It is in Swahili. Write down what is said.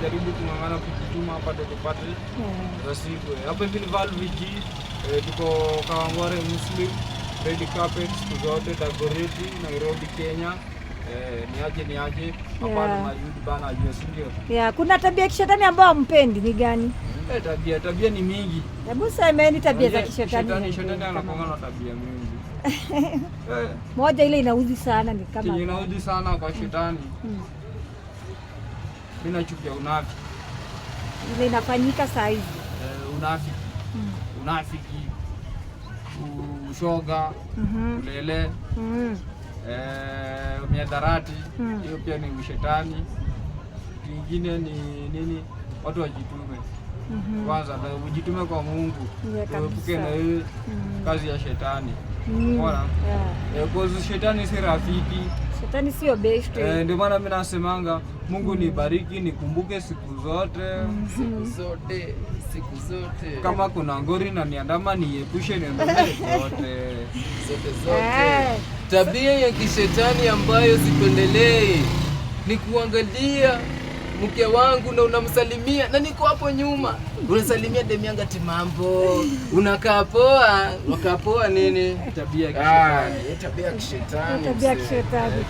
Jaribu kung'ang'ana kujituma hapa tupate rasiku. Hapa vile valve tuko Kawangware Muslim, Red Carpet siku zote Dagoretti, Nairobi, Kenya. Ni aje hapa na Mayudi bana ajue, si ndio? Yeah, kuna tabia kishetani ambayo mpendi ni gani? Tabia ni mingi. Hebu semeni tabia za kishetani. Shetani anakuwa na tabia mingi. Moja ile inaudhi sana ni kama. Inaudhi sana kwa shetani. Mimi nachukia unafiki. Ile inafanyika saa hizi. Unafiki. Ushoga, ulele. Miadarati, hiyo pia ni ushetani. Kingine ni nini? Watu wajitume. Kwanza ujitume kwa Mungu. Uepuke na hiyo kazi ya shetani. Bora. Kwa shetani si rafiki. Shetani sio best. Ndio maana mimi nasemanga Mungu nibariki, nikumbuke siku zote. Siku zote. Kama kuna ngori na niandama niepushe zote. Tabia ya kishetani ambayo sipendelee ni kuangalia mke wangu na unamsalimia na niko hapo nyuma. Unasalimia demu yangu ati mambo. Unakaa poa nini? Tabia ya kishetani. Tabia ya kishetani.